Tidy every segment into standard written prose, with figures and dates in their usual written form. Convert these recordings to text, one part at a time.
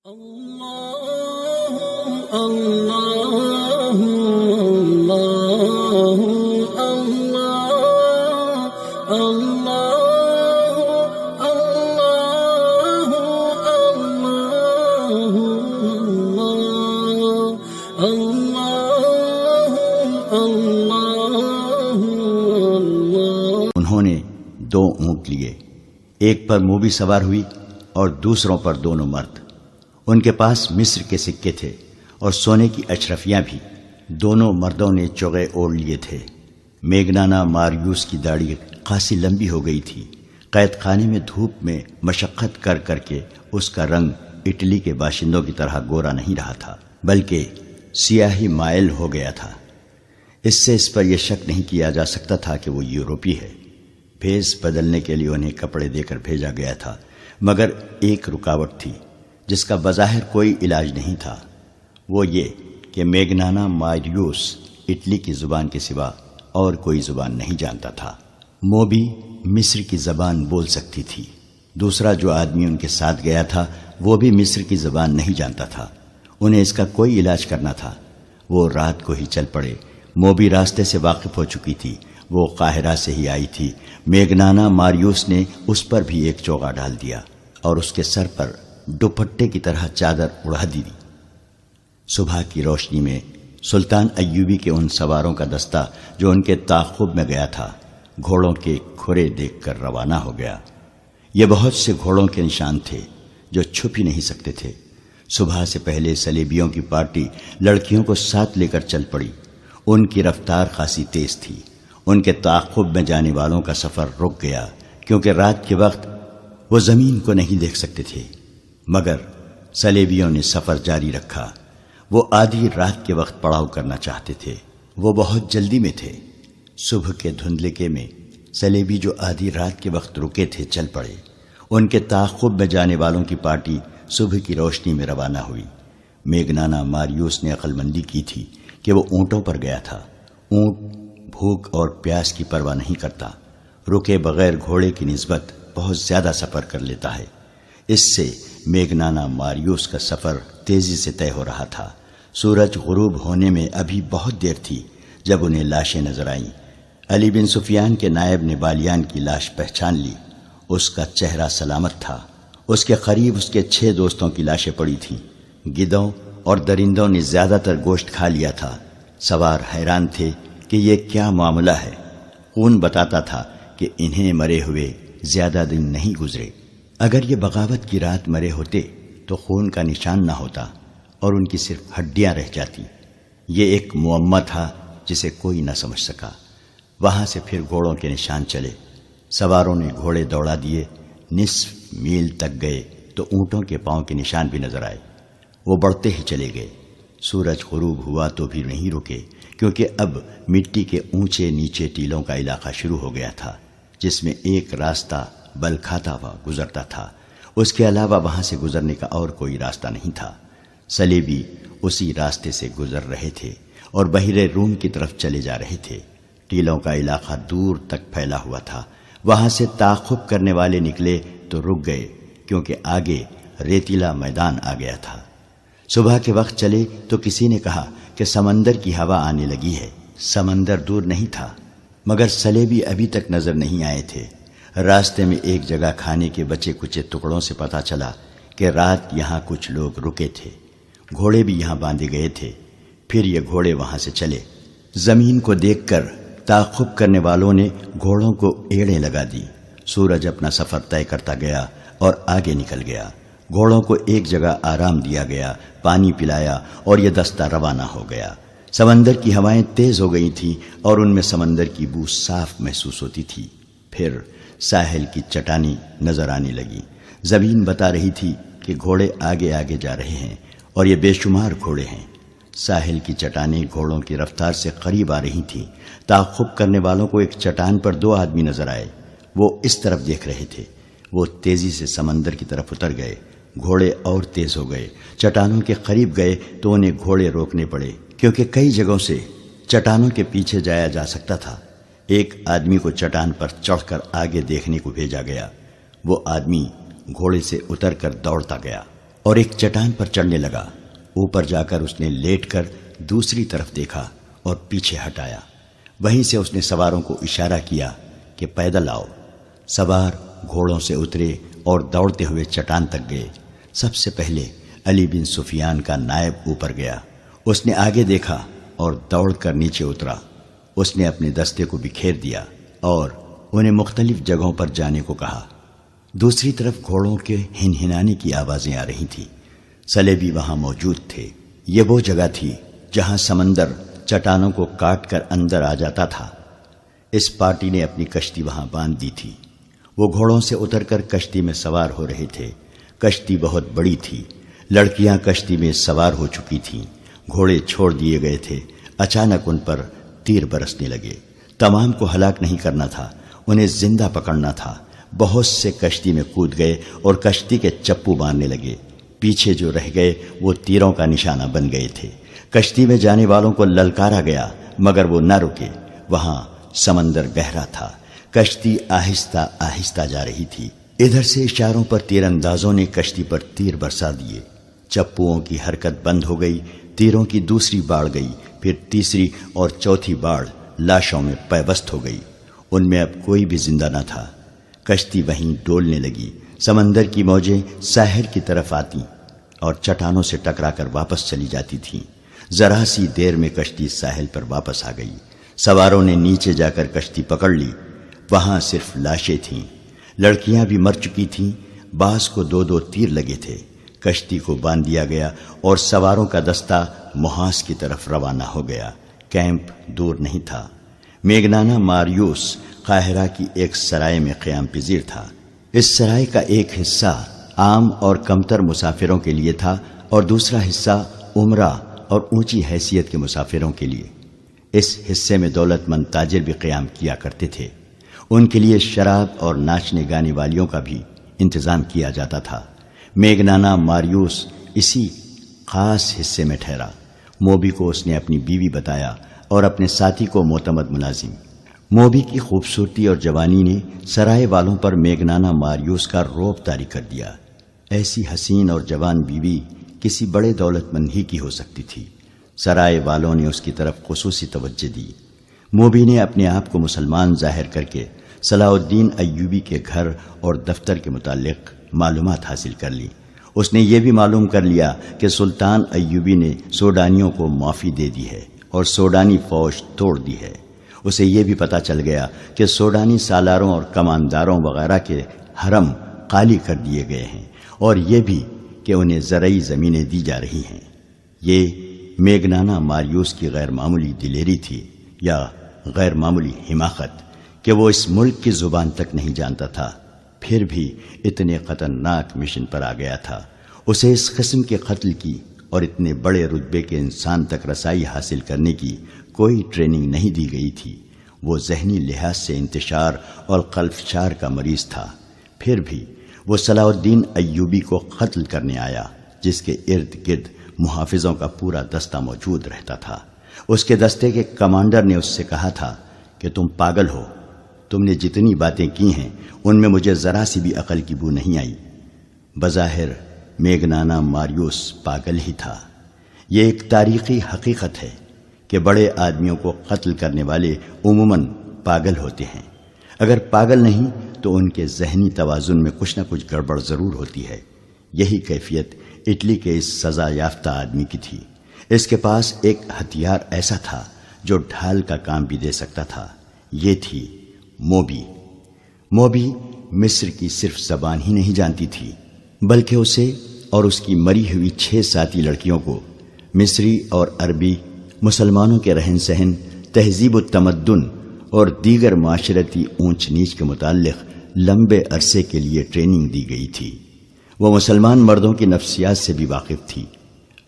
اللہ اللہ اللہ اللہ اللہ اللہ۔ انہوں نے 2 اونٹ لیے، ایک پر موبی سوار ہوئی اور دوسروں پر دونوں مرد۔ ان کے پاس مصر کے سکے تھے اور سونے کی اشرفیاں بھی۔ دونوں مردوں نے چوغے اوڑھ لیے تھے۔ میگنانا ماریوس کی داڑھی خاصی لمبی ہو گئی تھی۔ قید خانے میں دھوپ میں مشقت کر کر کے اس کا رنگ اٹلی کے باشندوں کی طرح گورا نہیں رہا تھا، بلکہ سیاہی مائل ہو گیا تھا۔ اس سے اس پر یہ شک نہیں کیا جا سکتا تھا کہ وہ یورپی ہے۔ بھیس بدلنے کے لیے انہیں کپڑے دے کر بھیجا گیا تھا، مگر ایک رکاوٹ تھی جس کا بظاہر کوئی علاج نہیں تھا۔ وہ یہ کہ میگنانا ماریوس اٹلی کی زبان کے سوا اور کوئی زبان نہیں جانتا تھا۔ موبی مصر کی زبان بول سکتی تھی۔ دوسرا جو آدمی ان کے ساتھ گیا تھا وہ بھی مصر کی زبان نہیں جانتا تھا۔ انہیں اس کا کوئی علاج کرنا تھا۔ وہ رات کو ہی چل پڑے۔ موبی راستے سے واقف ہو چکی تھی، وہ قاہرہ سے ہی آئی تھی۔ میگنانا ماریوس نے اس پر بھی ایک چوغا ڈال دیا اور اس کے سر پر دوپٹے کی طرح چادر اڑا دی۔ صبح کی روشنی میں سلطان ایوبی کے ان سواروں کا دستہ جو ان کے تعاقب میں گیا تھا، گھوڑوں کے کھرے دیکھ کر روانہ ہو گیا۔ یہ بہت سے گھوڑوں کے نشان تھے جو چھپ ہی نہیں سکتے تھے۔ صبح سے پہلے صلیبیوں کی پارٹی لڑکیوں کو ساتھ لے کر چل پڑی۔ ان کی رفتار خاصی تیز تھی۔ ان کے تعاقب میں جانے والوں کا سفر رک گیا، کیونکہ رات کے وقت وہ زمین کو نہیں دیکھ سکتے تھے۔ مگر صلیبیوں نے سفر جاری رکھا۔ وہ آدھی رات کے وقت پڑاؤ کرنا چاہتے تھے۔ وہ بہت جلدی میں تھے۔ صبح کے دھندلکے میں صلیبی جو آدھی رات کے وقت رکے تھے چل پڑے۔ ان کے تعاقب میں جانے والوں کی پارٹی صبح کی روشنی میں روانہ ہوئی۔ میگنانا ماریوس نے عقل مندی کی تھی کہ وہ اونٹوں پر گیا تھا۔ اونٹ بھوک اور پیاس کی پرواہ نہیں کرتا، رکے بغیر گھوڑے کی نسبت بہت زیادہ سفر کر لیتا ہے۔ اس سے میگنانا ماریوس کا سفر تیزی سے طے ہو رہا تھا۔ سورج غروب ہونے میں ابھی بہت دیر تھی جب انہیں لاشیں نظر آئیں۔ علی بن سفیان کے نائب نے بالیان کی لاش پہچان لی۔ اس کا چہرہ سلامت تھا۔ اس کے قریب اس کے 6 دوستوں کی لاشیں پڑی تھیں۔ گدھوں اور درندوں نے زیادہ تر گوشت کھا لیا تھا۔ سوار حیران تھے کہ یہ کیا معاملہ ہے۔ خون بتاتا تھا کہ انہیں مرے ہوئے زیادہ دن نہیں گزرے۔ اگر یہ بغاوت کی رات مرے ہوتے تو خون کا نشان نہ ہوتا اور ان کی صرف ہڈیاں رہ جاتی۔ یہ ایک معمہ تھا جسے کوئی نہ سمجھ سکا۔ وہاں سے پھر گھوڑوں کے نشان چلے۔ سواروں نے گھوڑے دوڑا دیے۔ نصف میل تک گئے تو اونٹوں کے پاؤں کے نشان بھی نظر آئے۔ وہ بڑھتے ہی چلے گئے۔ سورج غروب ہوا تو بھی نہیں رکے، کیونکہ اب مٹی کے اونچے نیچے ٹیلوں کا علاقہ شروع ہو گیا تھا، جس میں ایک راستہ بل کھاتا ہوا گزرتا تھا۔ اس کے علاوہ وہاں سے گزرنے کا اور کوئی راستہ نہیں تھا۔ صلیبی اسی راستے سے گزر رہے تھے اور بحیرہ روم کی طرف چلے جا رہے تھے۔ ٹیلوں کا علاقہ دور تک پھیلا ہوا تھا۔ وہاں سے تعاقب کرنے والے نکلے تو رک گئے، کیونکہ آگے ریتیلا میدان آ گیا تھا۔ صبح کے وقت چلے تو کسی نے کہا کہ سمندر کی ہوا آنے لگی ہے۔ سمندر دور نہیں تھا، مگر صلیبی ابھی تک نظر نہیں آئے تھے۔ راستے میں ایک جگہ کھانے کے بچے کچے ٹکڑوں سے پتہ چلا کہ رات یہاں کچھ لوگ رکے تھے۔ گھوڑے بھی یہاں باندھے گئے تھے۔ پھر یہ گھوڑے وہاں سے چلے۔ زمین کو دیکھ کر تعاقب کرنے والوں نے گھوڑوں کو ایڑیں لگا دی۔ سورج اپنا سفر طے کرتا گیا اور آگے نکل گیا۔ گھوڑوں کو ایک جگہ آرام دیا گیا، پانی پلایا اور یہ دستہ روانہ ہو گیا۔ سمندر کی ہوائیں تیز ہو گئی تھیں اور ان میں سمندر کی بو صاف محسوس ہوتی تھی۔ پھر ساحل کی چٹانی نظر آنے لگی۔ زمین بتا رہی تھی کہ گھوڑے آگے آگے جا رہے ہیں اور یہ بے شمار گھوڑے ہیں۔ ساحل کی چٹانیں گھوڑوں کی رفتار سے قریب آ رہی تھیں۔ تعاقب کرنے والوں کو ایک چٹان پر 2 آدمی نظر آئے۔ وہ اس طرف دیکھ رہے تھے۔ وہ تیزی سے سمندر کی طرف اتر گئے۔ گھوڑے اور تیز ہو گئے۔ چٹانوں کے قریب گئے تو انہیں گھوڑے روکنے پڑے، کیونکہ کئی جگہوں سے چٹانوں کے پیچھے جایا جا سکتا تھا۔ ایک آدمی کو چٹان پر چڑھ کر آگے دیکھنے کو بھیجا گیا۔ وہ آدمی گھوڑے سے اتر کر دوڑتا گیا اور ایک چٹان پر چڑھنے لگا۔ اوپر جا کر اس نے لیٹ کر دوسری طرف دیکھا اور پیچھے ہٹایا۔ وہیں سے اس نے سواروں کو اشارہ کیا کہ پیدل آؤ۔ سوار گھوڑوں سے اترے اور دوڑتے ہوئے چٹان تک گئے۔ سب سے پہلے علی بن سفیان کا نائب اوپر گیا۔ اس نے آگے دیکھا اور دوڑ کر نیچے اترا۔ اس نے اپنے دستے کو بکھیر دیا اور انہیں مختلف جگہوں پر جانے کو کہا۔ دوسری طرف گھوڑوں کے ہنہنانے کی آوازیں آ رہی تھیں۔ سلیبی وہاں موجود تھے۔ یہ وہ جگہ تھی جہاں سمندر چٹانوں کو کاٹ کر اندر آ جاتا تھا۔ اس پارٹی نے اپنی کشتی وہاں باندھ دی تھی۔ وہ گھوڑوں سے اتر کر کشتی میں سوار ہو رہے تھے۔ کشتی بہت بڑی تھی۔ لڑکیاں کشتی میں سوار ہو چکی تھیں۔ گھوڑے چھوڑ دیے گئے تھے۔ اچانک ان پر تیر برسنے لگے۔ تمام کو ہلاک نہیں کرنا تھا، انہیں زندہ پکڑنا تھا۔ بہت سے کشتی میں کود گئے اور کشتی کے چپو مارنے لگے۔ پیچھے جو رہ گئے وہ تیروں کا نشانہ بن گئے تھے۔ کشتی میں جانے والوں کو للکارا گیا مگر وہ نہ رکے۔ وہاں سمندر گہرا تھا۔ کشتی آہستہ آہستہ جا رہی تھی۔ ادھر سے اشاروں پر تیر اندازوں نے کشتی پر تیر برسا دیے۔ چپوؤں کی حرکت بند ہو گئی۔ تیروں کی دوسری باڑ گئی، پھر تیسری اور چوتھی باڑ لاشوں میں پیوست ہو گئی۔ ان میں اب کوئی بھی زندہ نہ تھا۔ کشتی وہیں ڈولنے لگی۔ سمندر کی موجیں ساحل کی طرف آتی اور چٹانوں سے ٹکرا کر واپس چلی جاتی تھیں۔ ذرا سی دیر میں کشتی ساحل پر واپس آ گئی۔ سواروں نے نیچے جا کر کشتی پکڑ لی۔ وہاں صرف لاشیں تھیں۔ لڑکیاں بھی مر چکی تھیں۔ بعض کو 2 تیر لگے تھے۔ کشتی کو باندھ دیا گیا اور سواروں کا دستہ محاذ کی طرف روانہ ہو گیا۔ کیمپ دور نہیں تھا۔ میگنانا ماریوس قاہرہ کی ایک سرائے میں قیام پذیر تھا۔ اس سرائے کا ایک حصہ عام اور کمتر مسافروں کے لیے تھا اور دوسرا حصہ عمرہ اور اونچی حیثیت کے مسافروں کے لیے۔ اس حصے میں دولت مند تاجر بھی قیام کیا کرتے تھے۔ ان کے لیے شراب اور ناچنے گانے والیوں کا بھی انتظام کیا جاتا تھا۔ میگنانا ماریوس اسی خاص حصے میں ٹھہرا۔ موبی کو اس نے اپنی بیوی بتایا اور اپنے ساتھی کو معتمد ملازم۔ موبی کی خوبصورتی اور جوانی نے سرائے والوں پر میگنانا ماریوس کا رعب طاری کر دیا۔ ایسی حسین اور جوان بیوی کسی بڑے دولت مند ہی کی ہو سکتی تھی۔ سرائے والوں نے اس کی طرف خصوصی توجہ دی۔ موبی نے اپنے آپ کو مسلمان ظاہر کر کے صلاح الدین ایوبی کے گھر اور دفتر کے متعلق معلومات حاصل کر لی۔ اس نے یہ بھی معلوم کر لیا کہ سلطان ایوبی نے سوڈانیوں کو معافی دے دی ہے اور سوڈانی فوج توڑ دی ہے۔ اسے یہ بھی پتہ چل گیا کہ سوڈانی سالاروں اور کمانداروں وغیرہ کے حرم خالی کر دیے گئے ہیں اور یہ بھی کہ انہیں زرعی زمینیں دی جا رہی ہیں۔ یہ میگنانا ماریوس کی غیر معمولی دلیری تھی یا غیر معمولی حماقت کہ وہ اس ملک کی زبان تک نہیں جانتا تھا، پھر بھی اتنے خطرناک مشن پر آ گیا تھا۔ اسے اس قسم کے قتل کی اور اتنے بڑے رتبے کے انسان تک رسائی حاصل کرنے کی کوئی ٹریننگ نہیں دی گئی تھی۔ وہ ذہنی لحاظ سے انتشار اور قلفشار کا مریض تھا۔ پھر بھی وہ صلاح الدین ایوبی کو قتل کرنے آیا، جس کے ارد گرد محافظوں کا پورا دستہ موجود رہتا تھا۔ اس کے دستے کے کمانڈر نے اس سے کہا تھا کہ تم پاگل ہو، تم نے جتنی باتیں کی ہیں ان میں مجھے ذرا سی بھی عقل کی بو نہیں آئی۔ بظاہر میگنانا ماریوس پاگل ہی تھا۔ یہ ایک تاریخی حقیقت ہے کہ بڑے آدمیوں کو قتل کرنے والے عموماً پاگل ہوتے ہیں۔ اگر پاگل نہیں تو ان کے ذہنی توازن میں کچھ نہ کچھ گڑبڑ ضرور ہوتی ہے۔ یہی کیفیت اٹلی کے اس سزا یافتہ آدمی کی تھی۔ اس کے پاس ایک ہتھیار ایسا تھا جو ڈھال کا کام بھی دے سکتا تھا۔ یہ تھی موبی۔ موبی مصر کی صرف زبان ہی نہیں جانتی تھی، بلکہ اسے اور اس کی مری ہوئی 6 ساتھی لڑکیوں کو مصری اور عربی، مسلمانوں کے رہن سہن، تہذیب و تمدن اور دیگر معاشرتی اونچ نیچ کے متعلق لمبے عرصے کے لیے ٹریننگ دی گئی تھی۔ وہ مسلمان مردوں کی نفسیات سے بھی واقف تھی،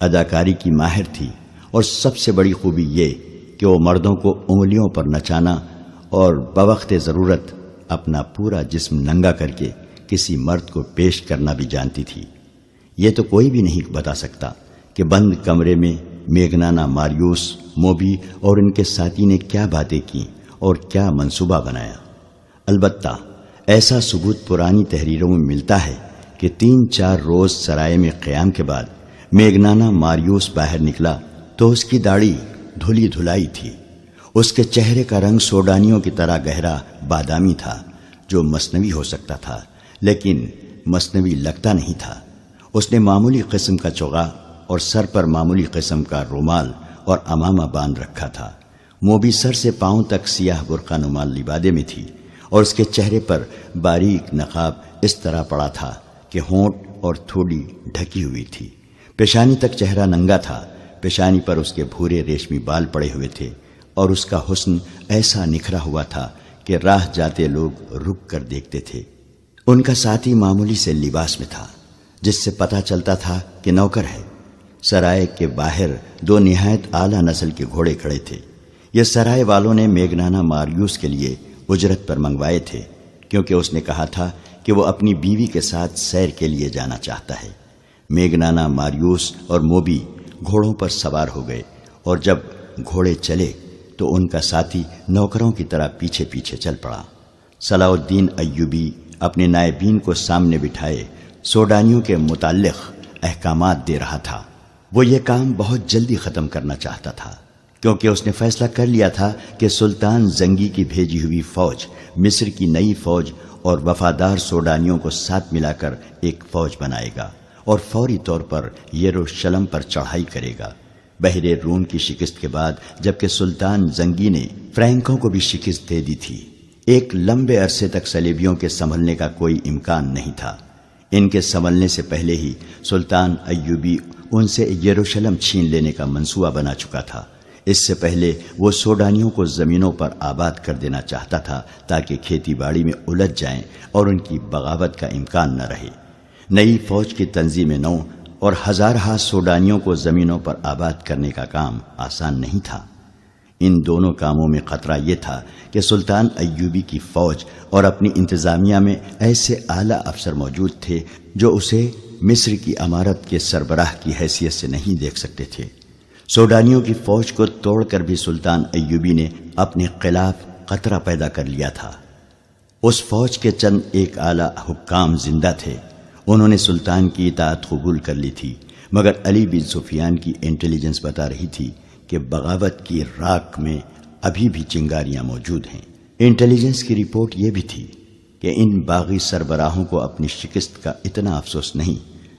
اداکاری کی ماہر تھی، اور سب سے بڑی خوبی یہ کہ وہ مردوں کو انگلیوں پر نچانا اور بوقت ضرورت اپنا پورا جسم ننگا کر کے کسی مرد کو پیش کرنا بھی جانتی تھی۔ یہ تو کوئی بھی نہیں بتا سکتا کہ بند کمرے میں میگنانا ماریوس، موبی اور ان کے ساتھی نے کیا باتیں کی اور کیا منصوبہ بنایا۔ البتہ ایسا ثبوت پرانی تحریروں میں ملتا ہے کہ 3-4 روز سرائے میں قیام کے بعد میگنانا ماریوس باہر نکلا تو اس کی داڑھی دھلی دھلائی تھی. اس کے چہرے کا رنگ سوڈانیوں کی طرح گہرا بادامی تھا، جو مصنوعی ہو سکتا تھا لیکن مصنوعی لگتا نہیں تھا. اس نے معمولی قسم کا چوغا اور سر پر معمولی قسم کا رومال اور امامہ باندھ رکھا تھا. موبی سر سے پاؤں تک سیاہ برقع نما لبادے میں تھی اور اس کے چہرے پر باریک نقاب اس طرح پڑا تھا کہ ہونٹ اور تھوڑی ڈھکی ہوئی تھی. پیشانی تک چہرہ ننگا تھا. پیشانی پر اس کے بھورے ریشمی بال پڑے ہوئے تھے اور اس کا حسن ایسا نکھرا ہوا تھا کہ راہ جاتے لوگ رک کر دیکھتے تھے. ان کا ساتھی معمولی سے لباس میں تھا جس سے پتہ چلتا تھا کہ نوکر ہے. سرائے کے باہر 2 نہایت اعلیٰ نسل کے گھوڑے کھڑے تھے. یہ سرائے والوں نے میگنانا ماریوس کے لیے اجرت پر منگوائے تھے کیونکہ اس نے کہا تھا کہ وہ اپنی بیوی کے ساتھ سیر کے لیے جانا چاہتا ہے. میگنانا ماریوس اور موبی گھوڑوں پر سوار ہو گئے اور جب گھوڑے چلے تو ان کا ساتھی نوکروں کی طرح پیچھے پیچھے چل پڑا. صلاح الدین ایوبی اپنے نائبین کو سامنے بٹھائے سوڈانیوں کے متعلق احکامات دے رہا تھا. وہ یہ کام بہت جلدی ختم کرنا چاہتا تھا کیونکہ اس نے فیصلہ کر لیا تھا کہ سلطان زنگی کی بھیجی ہوئی فوج مصر کی نئی فوج اور وفادار سوڈانیوں کو ساتھ ملا کر ایک فوج بنائے گا اور فوری طور پر یروشلم پر چڑھائی کرے گا. بحر روم کی شکست کے بعد جبکہ سلطان زنگی نے فرینکوں کو بھی شکست دے دی تھی، ایک لمبے عرصے تک صلیبیوں کے سنبھلنے کا کوئی امکان نہیں تھا. ان کے سنبھلنے سے پہلے ہی سلطان ایوبی ان سے یروشلم چھین لینے کا منصوبہ بنا چکا تھا. اس سے پہلے وہ سوڈانیوں کو زمینوں پر آباد کر دینا چاہتا تھا تاکہ کھیتی باڑی میں الجھ جائیں اور ان کی بغاوت کا امکان نہ رہے. نئی فوج کی تنظیم نو اور ہزارہا سوڈانیوں کو زمینوں پر آباد کرنے کا کام آسان نہیں تھا. ان دونوں کاموں میں خطرہ یہ تھا کہ سلطان ایوبی کی فوج اور اپنی انتظامیہ میں ایسے اعلیٰ افسر موجود تھے جو اسے مصر کی امارت کے سربراہ کی حیثیت سے نہیں دیکھ سکتے تھے. سوڈانیوں کی فوج کو توڑ کر بھی سلطان ایوبی نے اپنے خلاف خطرہ پیدا کر لیا تھا. اس فوج کے چند ایک اعلیٰ حکام زندہ تھے. انہوں نے سلطان کی اطاعت قبول کر لی تھی مگر علی بن سفیان کی انٹیلیجنس بتا رہی تھی کہ بغاوت کی راکھ میں ابھی بھی چنگاریاں موجود ہیں. انٹیلیجنس کی رپورٹ یہ بھی تھی کہ ان باغی سربراہوں کو اپنی شکست کا اتنا افسوس نہیں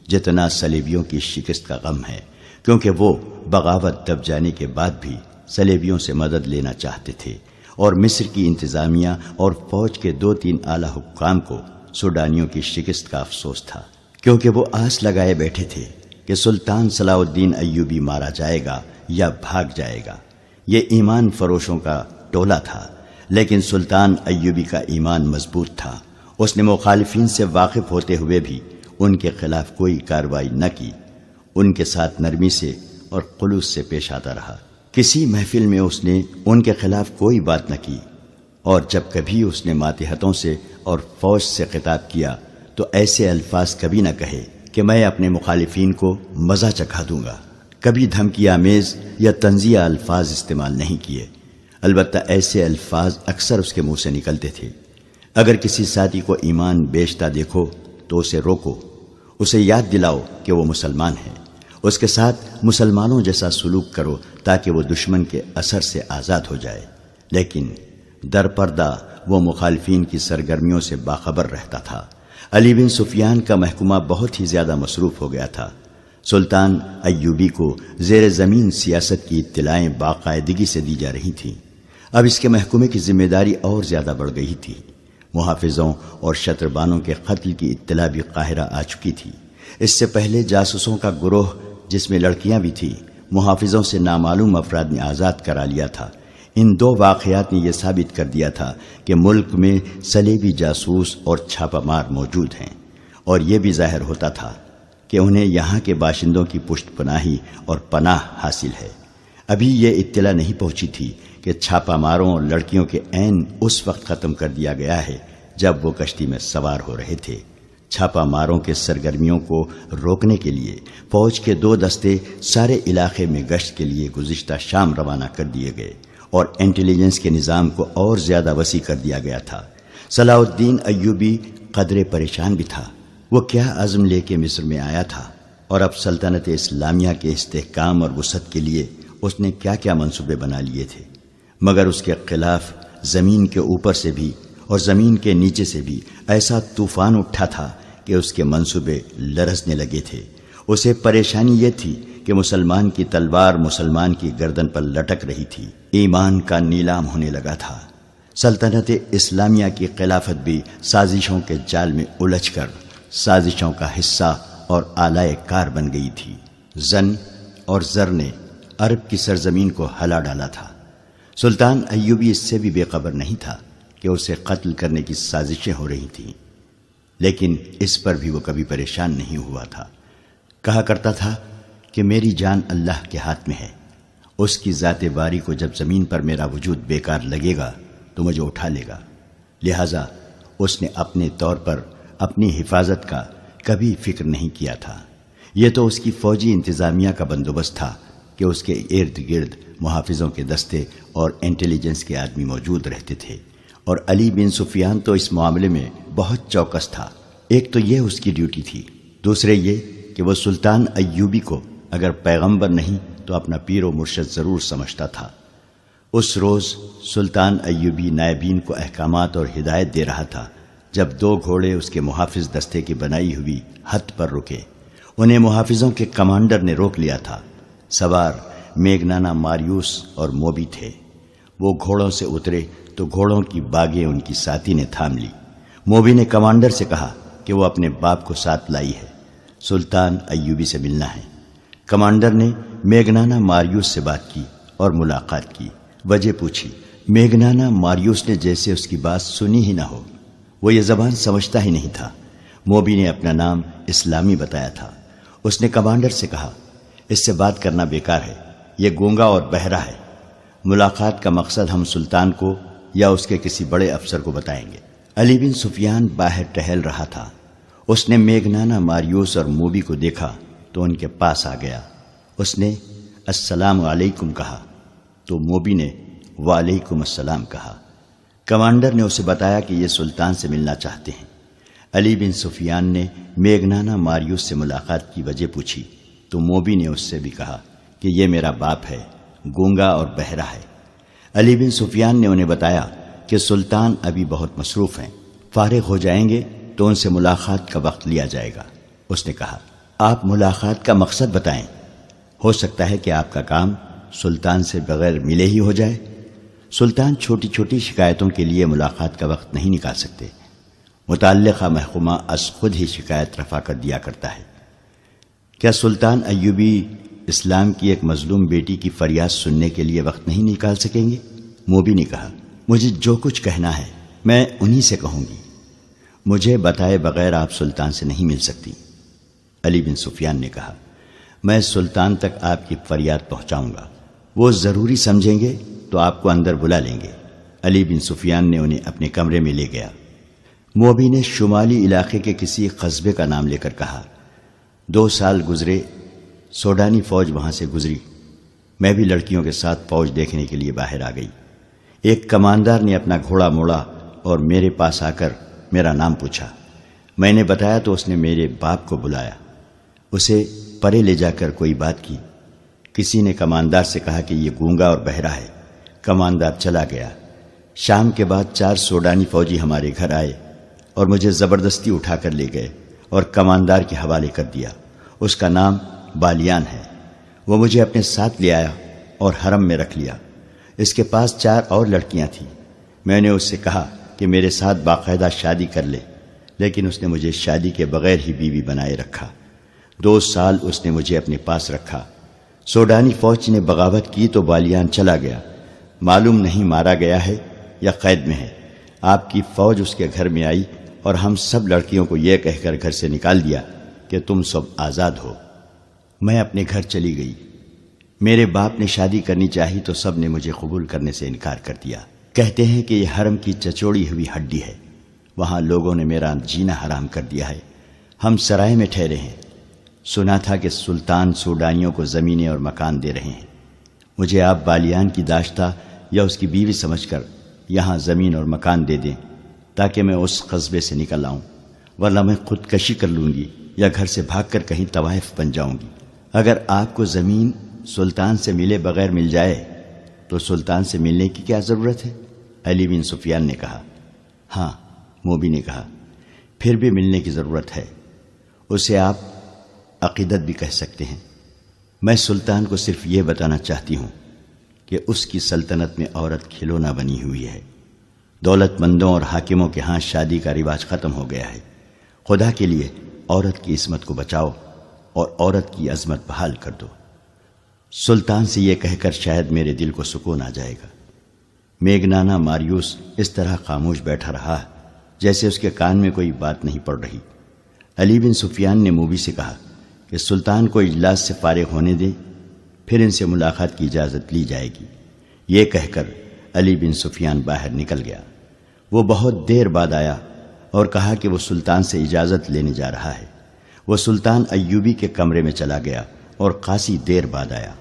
جتنا صلیبیوں کی شکست کا غم ہے، کیونکہ وہ بغاوت دب جانے کے بعد بھی صلیبیوں سے مدد لینا چاہتے تھے اور مصر کی انتظامیہ اور فوج کے 2-3 اعلیٰ حکام کو سوڈانیوں کی شکست کا افسوس تھا، کیونکہ وہ آس لگائے بیٹھے تھے کہ سلطان صلاح الدین ایوبی مارا جائے گا یا بھاگ جائے گا. یہ ایمان فروشوں کا ٹولہ تھا، لیکن سلطان ایوبی کا ایمان مضبوط تھا. اس نے مخالفین سے واقف ہوتے ہوئے بھی ان کے خلاف کوئی کارروائی نہ کی. ان کے ساتھ نرمی سے اور خلوص سے پیش آتا رہا. کسی محفل میں اس نے ان کے خلاف کوئی بات نہ کی، اور جب کبھی اس نے ماتحتوں سے اور فوج سے خطاب کیا تو ایسے الفاظ کبھی نہ کہے کہ میں اپنے مخالفین کو مزہ چکھا دوں گا. کبھی دھمکی آمیز یا طنزیہ الفاظ استعمال نہیں کیے. البتہ ایسے الفاظ اکثر اس کے منہ سے نکلتے تھے. اگر کسی ساتھی کو ایمان بیچتا دیکھو تو اسے روکو، اسے یاد دلاؤ کہ وہ مسلمان ہے، اس کے ساتھ مسلمانوں جیسا سلوک کرو تاکہ وہ دشمن کے اثر سے آزاد ہو جائے. لیکن در پردہ وہ مخالفین کی سرگرمیوں سے باخبر رہتا تھا. علی بن سفیان کا محکمہ بہت ہی زیادہ مصروف ہو گیا تھا. سلطان ایوبی کو زیر زمین سیاست کی اطلاعیں باقاعدگی سے دی جا رہی تھیں. اب اس کے محکمے کی ذمہ داری اور زیادہ بڑھ گئی تھی. محافظوں اور شتربانوں کے قتل کی اطلاع بھی قاہرہ آ چکی تھی. اس سے پہلے جاسوسوں کا گروہ جس میں لڑکیاں بھی تھیں محافظوں سے نامعلوم افراد نے آزاد کرا لیا تھا. ان 2 واقعات نے یہ ثابت کر دیا تھا کہ ملک میں صلیبی جاسوس اور چھاپہ مار موجود ہیں، اور یہ بھی ظاہر ہوتا تھا کہ انہیں یہاں کے باشندوں کی پشت پناہی اور پناہ حاصل ہے. ابھی یہ اطلاع نہیں پہنچی تھی کہ چھاپہ ماروں اور لڑکیوں کے عین اس وقت ختم کر دیا گیا ہے جب وہ کشتی میں سوار ہو رہے تھے. چھاپہ ماروں کے سرگرمیوں کو روکنے کے لیے فوج کے 2 دستے سارے علاقے میں گشت کے لیے گزشتہ شام روانہ کر دیے گئے اور انٹیلیجنس کے نظام کو اور زیادہ وسیع کر دیا گیا تھا. صلاح الدین ایوبی قدرے پریشان بھی تھا. وہ کیا عزم لے کے مصر میں آیا تھا اور اب سلطنت اسلامیہ کے استحکام اور وسعت کے لیے اس نے کیا کیا منصوبے بنا لیے تھے، مگر اس کے خلاف زمین کے اوپر سے بھی اور زمین کے نیچے سے بھی ایسا طوفان اٹھا تھا کہ اس کے منصوبے لرزنے لگے تھے۔ اسے پریشانی یہ تھی کہ مسلمان کی تلوار مسلمان کی گردن پر لٹک رہی تھی، ایمان کا نیلام ہونے لگا تھا۔ سلطنت اسلامیہ کی خلافت بھی سازشوں کے جال میں الجھ کر سازشوں کا حصہ اور آلائے کار بن گئی تھی۔ زن اور زر نے عرب کی سرزمین کو ہلا ڈالا تھا۔ سلطان ایوبی اس سے بھی بے خبر نہیں تھا کہ اسے قتل کرنے کی سازشیں ہو رہی تھیں، لیکن اس پر بھی وہ کبھی پریشان نہیں ہوا تھا۔ کہا کرتا تھا کہ میری جان اللہ کے ہاتھ میں ہے، اس کی ذات باری کو جب زمین پر میرا وجود بیکار لگے گا تو مجھے اٹھا لے گا، لہٰذا اس نے اپنے طور پر اپنی حفاظت کا کبھی فکر نہیں کیا تھا۔ یہ تو اس کی فوجی انتظامیہ کا بندوبست تھا کہ اس کے ارد گرد محافظوں کے دستے اور انٹیلیجنس کے آدمی موجود رہتے تھے، اور علی بن سفیان تو اس معاملے میں بہت چوکس تھا۔ ایک تو یہ اس کی ڈیوٹی تھی، دوسرے یہ کہ وہ سلطان ایوبی کو اگر پیغمبر نہیں تو اپنا پیر و مرشد ضرور سمجھتا تھا۔ اس روز سلطان ایوبی نائبین کو احکامات اور ہدایت دے رہا تھا جب دو گھوڑے اس کے محافظ دستے کی بنائی ہوئی ہت پر رکے۔ انہیں محافظوں کے کمانڈر نے روک لیا تھا۔ سوار میگنانا ماریوس اور موبی تھے۔ وہ گھوڑوں سے اترے تو گھوڑوں کی باگیں ان کی ساتھی نے تھام لی۔ موبی نے کمانڈر سے کہا کہ وہ اپنے باپ کو ساتھ لائی ہے، سلطان ایوبی سے ملنا ہے۔ کمانڈر نے میگنانا ماریوس سے بات کی اور ملاقات کی، وجہ پوچھی۔ میگنانا ماریوس نے جیسے اس کی بات سنی ہی نہ ہو، وہ یہ زبان سمجھتا ہی نہیں تھا۔ موبی نے اپنا نام اسلامی بتایا تھا۔ اس نے کمانڈر سے کہا، اس سے بات کرنا بیکار ہے، یہ گونگا اور بہرا ہے۔ ملاقات کا مقصد ہم سلطان کو یا اس کے کسی بڑے افسر کو بتائیں گے۔ علی بن سفیان باہر ٹہل رہا تھا۔ اس نے میگنانا ماریوس اور موبی کو دیکھا تو ان کے پاس آ گیا۔ اس نے السلام علیکم کہا تو موبی نے وعلیکم السلام کہا۔ کمانڈر نے اسے بتایا کہ یہ سلطان سے ملنا چاہتے ہیں۔ علی بن سفیان نے میگنانا ماریوس سے ملاقات کی وجہ پوچھی تو موبی نے اس سے بھی کہا کہ یہ میرا باپ ہے، گونگا اور بہرا ہے۔ علی بن سفیان نے انہیں بتایا کہ سلطان ابھی بہت مصروف ہیں، فارغ ہو جائیں گے تو ان سے ملاقات کا وقت لیا جائے گا۔ اس نے کہا، آپ ملاقات کا مقصد بتائیں، ہو سکتا ہے کہ آپ کا کام سلطان سے بغیر ملے ہی ہو جائے۔ سلطان چھوٹی چھوٹی شکایتوں کے لیے ملاقات کا وقت نہیں نکال سکتے، متعلقہ محکمہ از خود ہی شکایت رفع کر دیا کرتا ہے۔ کیا سلطان ایوبی اسلام کی ایک مظلوم بیٹی کی فریاد سننے کے لیے وقت نہیں نکال سکیں گے؟ موبی نے کہا، مجھے جو کچھ کہنا ہے میں انہی سے کہوں گی، مجھے بتائے بغیر آپ سلطان سے نہیں مل سکتی۔ علی بن سفیان نے کہا، میں سلطان تک آپ کی فریاد پہنچاؤں گا، وہ ضروری سمجھیں گے تو آپ کو اندر بلا لیں گے۔ علی بن سفیان نے انہیں اپنے کمرے میں لے گیا۔ موبی نے شمالی علاقے کے کسی قصبے کا نام لے کر کہا، 2 سال گزرے، سوڈانی فوج وہاں سے گزری، میں بھی لڑکیوں کے ساتھ فوج دیکھنے کے لیے باہر آ گئی۔ ایک کماندار نے اپنا گھوڑا موڑا اور میرے پاس آ کر میرا نام پوچھا۔ میں نے بتایا تو اس نے میرے باپ کو بلایا، اسے پرے لے جا کر کوئی بات کی۔ کسی نے کماندار سے کہا کہ یہ گونگا اور بہرا ہے۔ کماندار چلا گیا۔ شام کے بعد 4 سوڈانی فوجی ہمارے گھر آئے اور مجھے زبردستی اٹھا کر لے گئے اور کماندار کے حوالے کر دیا۔ اس کا نام بالیان ہے۔ وہ مجھے اپنے ساتھ لے آیا اور حرم میں رکھ لیا۔ اس کے پاس 4 اور لڑکیاں تھیں۔ میں نے اس سے کہا کہ میرے ساتھ باقاعدہ شادی کر لے، لیکن اس نے مجھے شادی کے بغیر ہی بیوی بنائے رکھا۔ 2 سال اس نے مجھے اپنے پاس رکھا۔ سوڈانی فوج نے بغاوت کی تو بالیان چلا گیا، معلوم نہیں مارا گیا ہے یا قید میں ہے۔ آپ کی فوج اس کے گھر میں آئی اور ہم سب لڑکیوں کو یہ کہہ کر گھر سے نکال دیا کہ تم سب آزاد ہو۔ میں اپنے گھر چلی گئی۔ میرے باپ نے شادی کرنی چاہی تو سب نے مجھے قبول کرنے سے انکار کر دیا۔ کہتے ہیں کہ یہ حرم کی چچوڑی ہوئی ہڈی ہے، وہاں لوگوں نے میرا جینا حرام کر دیا ہے۔ ہم سرائے میں ٹھہرے ہیں۔ سنا تھا کہ سلطان سوڈانیوں کو زمینیں اور مکان دے رہے ہیں۔ مجھے آپ بالیان کی داشتہ یا اس کی بیوی سمجھ کر یہاں زمین اور مکان دے دیں تاکہ میں اس قصبے سے نکل آؤں، ورنہ میں خودکشی کر لوں گی یا گھر سے بھاگ کر کہیں طوائف بن جاؤں گی۔ اگر آپ کو زمین سلطان سے ملے بغیر مل جائے تو سلطان سے ملنے کی کیا ضرورت ہے؟ علی بن سفیان نے کہا۔ ہاں، موبی نے کہا، پھر بھی ملنے کی ضرورت ہے۔ اسے آپ عقیدت بھی کہہ سکتے ہیں۔ میں سلطان کو صرف یہ بتانا چاہتی ہوں کہ اس کی سلطنت میں عورت کھلونا بنی ہوئی ہے۔ دولت مندوں اور حاکموں کے ہاں شادی کا رواج ختم ہو گیا ہے۔ خدا کے لیے عورت کی عصمت کو بچاؤ اور عورت کی عظمت بحال کر دو۔ سلطان سے یہ کہہ کر شاید میرے دل کو سکون آ جائے گا۔ میگنانا ماریوس اس طرح خاموش بیٹھا رہا جیسے اس کے کان میں کوئی بات نہیں پڑ رہی۔ علی بن سفیان نے موبی سے کہا کہ سلطان کو اجلاس سے فارغ ہونے دے، پھر ان سے ملاقات کی اجازت لی جائے گی۔ یہ کہہ کر علی بن سفیان باہر نکل گیا۔ وہ بہت دیر بعد آیا اور کہا کہ وہ سلطان سے اجازت لینے جا رہا ہے۔ وہ سلطان ایوبی کے کمرے میں چلا گیا اور خاصی دیر بعد آیا۔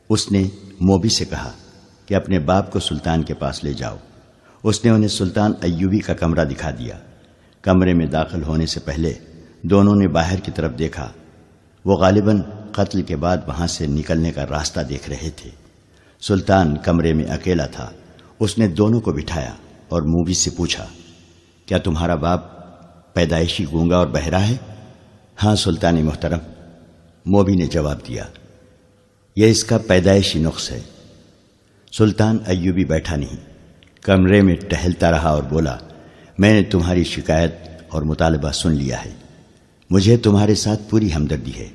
اس نے موبی سے کہا کہ اپنے باپ کو سلطان کے پاس لے جاؤ۔ اس نے انہیں سلطان ایوبی کا کمرہ دکھا دیا۔ کمرے میں داخل ہونے سے پہلے دونوں نے باہر کی طرف دیکھا۔ وہ غالباً قتل کے بعد وہاں سے نکلنے کا راستہ دیکھ رہے تھے۔ سلطان کمرے میں اکیلا تھا۔ اس نے دونوں کو بٹھایا اور موبی سے پوچھا، کیا تمہارا باپ پیدائشی گونگا اور بہرا ہے؟ ہاں سلطان محترم، موبی نے جواب دیا، یہ اس کا پیدائشی نقص ہے۔ سلطان ایوبی بیٹھا نہیں، کمرے میں ٹہلتا رہا اور بولا، میں نے تمہاری شکایت اور مطالبہ سن لیا ہے۔ مجھے تمہارے ساتھ پوری ہمدردی ہے۔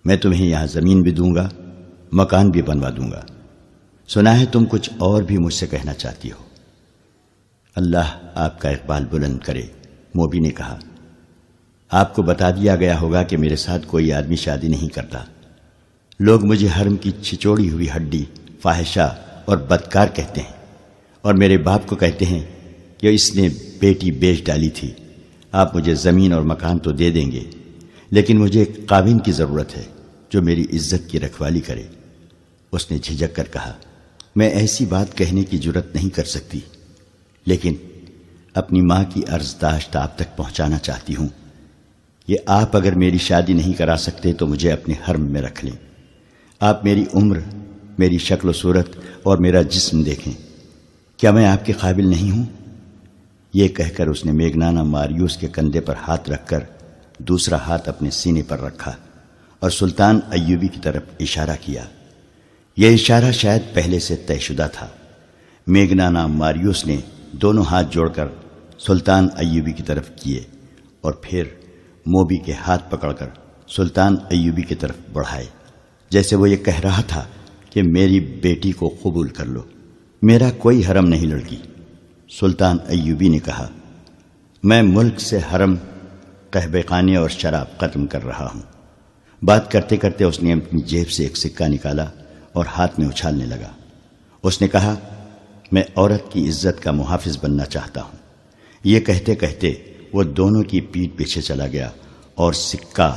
میں تمہیں یہاں زمین بھی دوں گا، مکان بھی بنوا دوں گا۔ سنا ہے تم کچھ اور بھی مجھ سے کہنا چاہتی ہو۔ اللہ آپ کا اقبال بلند کرے، موبی نے کہا۔ آپ کو بتا دیا گیا ہوگا کہ میرے ساتھ کوئی آدمی شادی نہیں کرتا۔ لوگ مجھے حرم کی چھچوڑی ہوئی ہڈی، فاحشہ اور بدکار کہتے ہیں، اور میرے باپ کو کہتے ہیں کہ اس نے بیٹی بیچ ڈالی تھی۔ آپ مجھے زمین اور مکان تو دے دیں گے، لیکن مجھے ایک قابل کی ضرورت ہے جو میری عزت کی رکھوالی کرے۔ اس نے جھجک کر کہا، میں ایسی بات کہنے کی جرت نہیں کر سکتی، لیکن اپنی ماں کی عرضداشت آپ تک پہنچانا چاہتی ہوں کہ آپ اگر میری شادی نہیں کرا سکتے تو مجھے اپنے حرم میں رکھ لیں۔ آپ میری عمر، میری شکل و صورت اور میرا جسم دیکھیں، کیا میں آپ کے قابل نہیں ہوں؟ یہ کہہ کر اس نے میگنانا ماریوس کے کندھے پر ہاتھ رکھ کر دوسرا ہاتھ اپنے سینے پر رکھا اور سلطان ایوبی کی طرف اشارہ کیا۔ یہ اشارہ شاید پہلے سے طے شدہ تھا۔ میگنانا ماریوس نے دونوں ہاتھ جوڑ کر سلطان ایوبی کی طرف کیے اور پھر موبی کے ہاتھ پکڑ کر سلطان ایوبی کی طرف بڑھائے، جیسے وہ یہ کہہ رہا تھا کہ میری بیٹی کو قبول کر لو، میرا کوئی حرم نہیں لڑکی۔ سلطان ایوبی نے کہا، میں ملک سے حرم، قہوہ خانے اور شراب ختم کر رہا ہوں۔ بات کرتے کرتے اس نے اپنی جیب سے ایک سکہ نکالا اور ہاتھ میں اچھالنے لگا۔ اس نے کہا، میں عورت کی عزت کا محافظ بننا چاہتا ہوں۔ یہ کہتے کہتے وہ دونوں کی پیٹھ پیچھے چلا گیا اور سکہ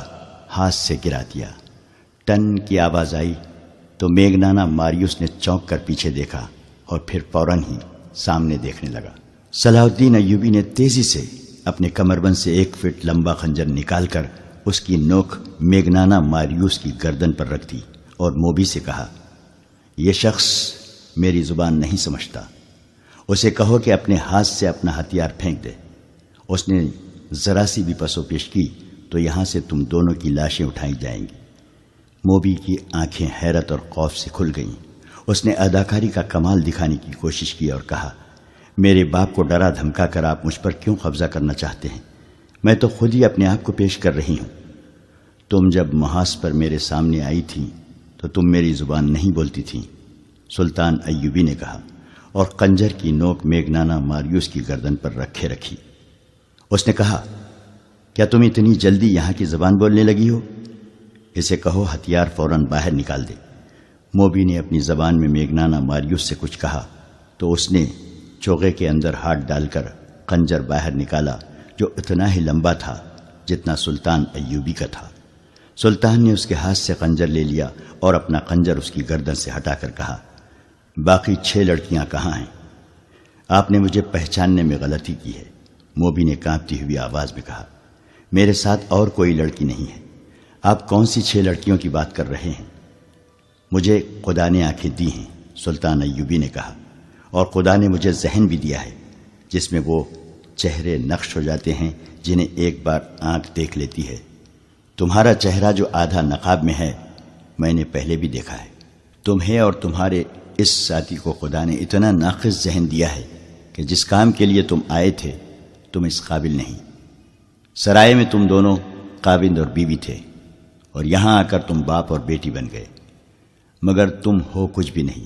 ہاتھ سے گرا دیا۔ ٹن کی آواز آئی تو میگنانا ماریوس نے چونک کر پیچھے دیکھا اور پھر فوراً ہی سامنے دیکھنے لگا۔ صلاح الدین ایوبی نے تیزی سے اپنے کمربند سے 1 فٹ لمبا خنجر نکال کر اس کی نوک میگنانا ماریوس کی گردن پر رکھ دی اور موبی سے کہا، یہ شخص میری زبان نہیں سمجھتا، اسے کہو کہ اپنے ہاتھ سے اپنا ہتھیار پھینک دے۔ اس نے ذرا سی بھی پسو پیش کی تو یہاں سے تم دونوں کی لاشیں اٹھائی جائیں گی۔ موبی کی آنکھیں حیرت اور خوف سے کھل گئیں۔ اس نے اداکاری کا کمال دکھانے کی کوشش کی اور کہا، میرے باپ کو ڈرا دھمکا کر آپ مجھ پر کیوں قبضہ کرنا چاہتے ہیں؟ میں تو خود ہی اپنے آپ کو پیش کر رہی ہوں۔ تم جب محاذ پر میرے سامنے آئی تھی تو تم میری زبان نہیں بولتی تھی، سلطان ایوبی نے کہا، اور خنجر کی نوک میگنانا ماریوس کی گردن پر رکھے رکھی۔ اس نے کہا، کیا تم اتنی جلدی یہاں کی زبان بولنے لگی ہو؟ اسے کہو ہتھیار فوراً باہر نکال دے۔ موبی نے اپنی زبان میں میگنانا ماریوس سے کچھ کہا تو اس نے چوغے کے اندر ہاتھ ڈال کر خنجر باہر نکالا، جو اتنا ہی لمبا تھا جتنا سلطان ایوبی کا تھا۔ سلطان نے اس کے ہاتھ سے خنجر لے لیا اور اپنا خنجر اس کی گردن سے ہٹا کر کہا، باقی 6 لڑکیاں کہاں ہیں؟ آپ نے مجھے پہچاننے میں غلطی کی ہے۔ موبی نے کانپتی ہوئی آواز میں کہا، میرے ساتھ اور کوئی لڑکی نہیں ہے، آپ کون سی 6 لڑکیوں کی بات کر رہے ہیں؟ مجھے خدا نے آنکھیں دی ہیں، سلطان ایوبی نے کہا، اور خدا نے مجھے ذہن بھی دیا ہے جس میں وہ چہرے نقش ہو جاتے ہیں جنہیں ایک بار آنکھ دیکھ لیتی ہے۔ تمہارا چہرہ جو آدھا نقاب میں ہے میں نے پہلے بھی دیکھا ہے۔ تمہیں اور تمہارے اس ساتھی کو خدا نے اتنا ناقص ذہن دیا ہے کہ جس کام کے لیے تم آئے تھے تم اس قابل نہیں۔ سرائے میں تم دونوں خاوند اور بیوی تھے اور یہاں آ کر تم باپ اور بیٹی بن گئے، مگر تم ہو کچھ بھی نہیں،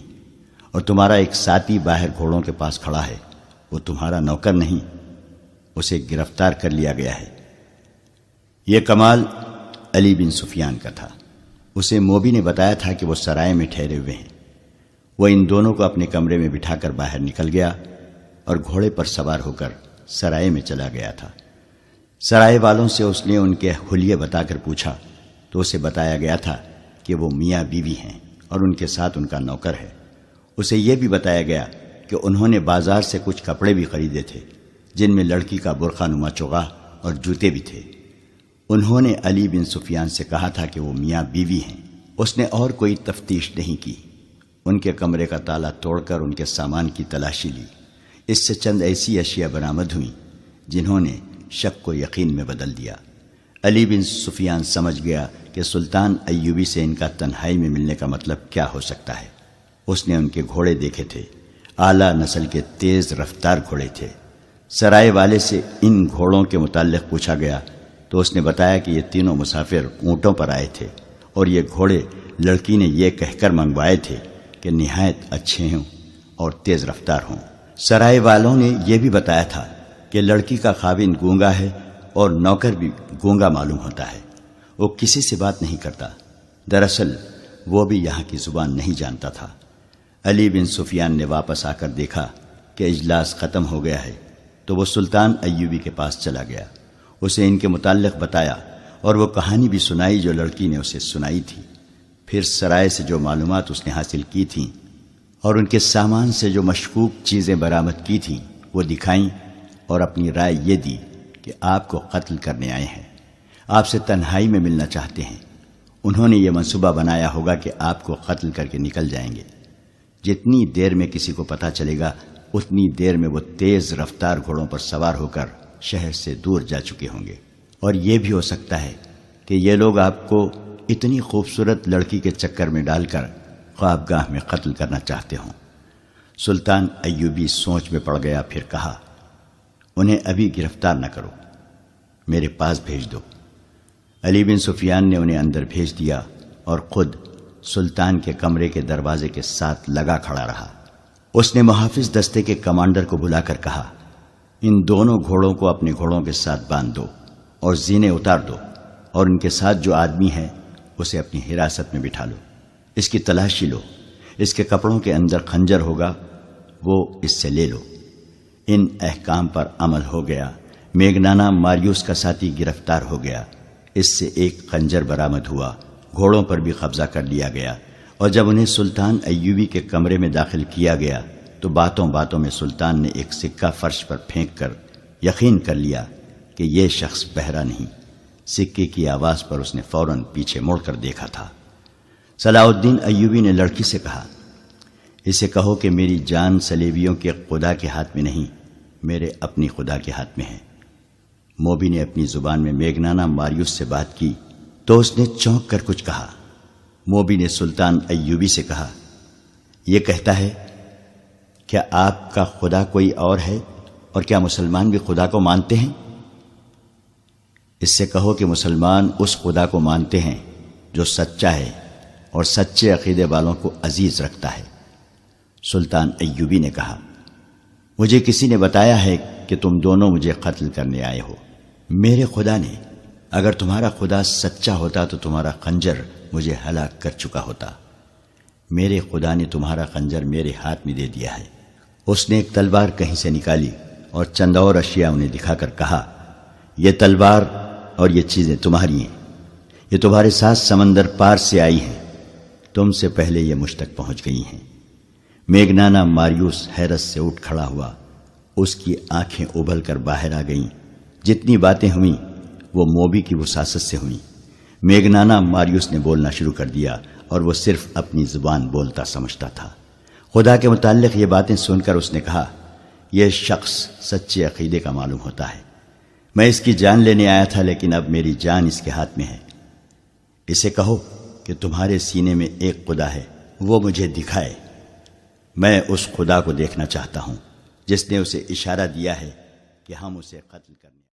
اور تمہارا ایک ساتھی باہر گھوڑوں کے پاس کھڑا ہے، وہ تمہارا نوکر نہیں، اسے گرفتار کر لیا گیا ہے۔ یہ کمال علی بن سفیان کا تھا۔ اسے موبی نے بتایا تھا کہ وہ سرائے میں ٹھہرے ہوئے ہیں۔ وہ ان دونوں کو اپنے کمرے میں بٹھا کر باہر نکل گیا اور گھوڑے پر سوار ہو کر سرائے میں چلا گیا تھا۔ سرائے والوں سے اس نے ان کے حلیے بتا کر پوچھا تو اسے بتایا گیا تھا کہ وہ میاں بیوی ہیں اور ان کے ساتھ ان کا نوکر ہے۔ اسے یہ بھی بتایا گیا کہ انہوں نے بازار سے کچھ کپڑے بھی خریدے تھے جن میں لڑکی کا برقع نما چوغا اور جوتے بھی تھے۔ انہوں نے علی بن سفیان سے کہا تھا کہ وہ میاں بیوی ہیں۔ اس نے اور کوئی تفتیش نہیں کی۔ ان کے کمرے کا تالا توڑ کر ان کے سامان کی تلاشی لی۔ اس سے چند ایسی اشیاء برآمد ہوئیں جنہوں نے شک کو یقین میں بدل دیا۔ علی بن سفیان سمجھ گیا کہ سلطان ایوبی سے ان کا تنہائی میں ملنے کا مطلب کیا ہو سکتا ہے۔ اس نے ان کے گھوڑے دیکھے تھے، اعلیٰ نسل کے تیز رفتار گھوڑے تھے۔ سرائے والے سے ان گھوڑوں کے متعلق پوچھا گیا تو اس نے بتایا کہ یہ تینوں مسافر اونٹوں پر آئے تھے اور یہ گھوڑے لڑکی نے یہ کہہ کر منگوائے تھے کہ نہایت اچھے ہوں اور تیز رفتار ہوں۔ سرائے والوں نے یہ بھی بتایا تھا کہ لڑکی کا خاوند گونگا ہے اور نوکر بھی گونگا معلوم ہوتا ہے، وہ کسی سے بات نہیں کرتا۔ دراصل وہ بھی یہاں کی زبان نہیں جانتا تھا۔ علی بن سفیان نے واپس آ کر دیکھا کہ اجلاس ختم ہو گیا ہے تو وہ سلطان ایوبی کے پاس چلا گیا، اسے ان کے متعلق بتایا اور وہ کہانی بھی سنائی جو لڑکی نے اسے سنائی تھی۔ پھر سرائے سے جو معلومات اس نے حاصل کی تھیں اور ان کے سامان سے جو مشکوک چیزیں برآمد کی تھیں وہ دکھائیں اور اپنی رائے یہ دی کہ آپ کو قتل کرنے آئے ہیں، آپ سے تنہائی میں ملنا چاہتے ہیں۔ انہوں نے یہ منصوبہ بنایا ہوگا کہ آپ کو قتل کر کے نکل جائیں گے۔ جتنی دیر میں کسی کو پتہ چلے گا اتنی دیر میں وہ تیز رفتار گھوڑوں پر سوار ہو کر شہر سے دور جا چکے ہوں گے، اور یہ بھی ہو سکتا ہے کہ یہ لوگ آپ کو اتنی خوبصورت لڑکی کے چکر میں ڈال کر خوابگاہ میں قتل کرنا چاہتے ہوں۔ سلطان ایوبی سوچ میں پڑ گیا، پھر کہا، انہیں ابھی گرفتار نہ کرو، میرے پاس بھیج دو۔ علی بن سفیان نے انہیں اندر بھیج دیا اور خود سلطان کے کمرے کے دروازے کے ساتھ لگا کھڑا رہا۔ اس نے محافظ دستے کے کمانڈر کو بلا کر کہا، ان دونوں گھوڑوں کو اپنے گھوڑوں کے ساتھ باندھ دو اور زینے اتار دو، اور ان کے ساتھ جو آدمی ہے اسے اپنی حراست میں بٹھا لو، اس کی تلاشی لو، اس کے کپڑوں کے اندر خنجر ہوگا، وہ اس سے لے لو۔ ان احکام پر عمل ہو گیا۔ میگنانا ماریوس کا ساتھی گرفتار ہو گیا، اس سے ایک خنجر برآمد ہوا، گھوڑوں پر بھی قبضہ کر لیا گیا، اور جب انہیں سلطان ایوبی کے کمرے میں داخل کیا گیا تو باتوں باتوں میں سلطان نے ایک سکہ فرش پر پھینک کر یقین کر لیا کہ یہ شخص بہرا نہیں۔ سکے کی آواز پر اس نے فوراً پیچھے مڑ کر دیکھا تھا۔ صلاح الدین ایوبی نے لڑکی سے کہا، اسے کہو کہ میری جان صلیبیوں کے خدا کے ہاتھ میں نہیں، میرے اپنی خدا کے ہاتھ میں ہے۔ موبی نے اپنی زبان میں میگنانا ماریوس سے بات کی تو اس نے چونک کر کچھ کہا۔ موبی نے سلطان ایوبی سے کہا، یہ کہتا ہے کیا آپ کا خدا کوئی اور ہے، اور کیا مسلمان بھی خدا کو مانتے ہیں؟ اس سے کہو کہ مسلمان اس خدا کو مانتے ہیں جو سچا ہے اور سچے عقیدے والوں کو عزیز رکھتا ہے۔ سلطان ایوبی نے کہا، مجھے کسی نے بتایا ہے کہ تم دونوں مجھے قتل کرنے آئے ہو۔ میرے خدا نے، اگر تمہارا خدا سچا ہوتا تو تمہارا خنجر مجھے ہلاک کر چکا ہوتا۔ میرے خدا نے تمہارا خنجر میرے ہاتھ میں دے دیا ہے۔ اس نے ایک تلوار کہیں سے نکالی اور چند اور اشیاء انہیں دکھا کر کہا، یہ تلوار اور یہ چیزیں تمہاری ہیں، یہ تمہارے ساتھ سمندر پار سے آئی ہیں، تم سے پہلے یہ مجھ تک پہنچ گئی ہیں۔ میگنانا ماریوس حیرت سے اٹھ کھڑا ہوا اس کی آنکھیں ابھل کر باہر آ گئیں۔ جتنی باتیں ہوئیں وہ موبی کی وساست سے ہوئیں۔ میگنانا ماریوس نے بولنا شروع کر دیا اور وہ صرف اپنی زبان بولتا سمجھتا تھا۔ خدا کے متعلق یہ باتیں سن کر اس نے کہا، یہ شخص سچے عقیدے کا معلوم ہوتا ہے۔ میں اس کی جان لینے آیا تھا، لیکن اب میری جان اس کے ہاتھ میں ہے۔ اسے کہو کہ تمہارے سینے میں ایک خدا ہے، وہ مجھے دکھائے۔ میں اس خدا کو دیکھنا چاہتا ہوں جس نے اسے اشارہ دیا ہے کہ ہم اسے قتل کرنے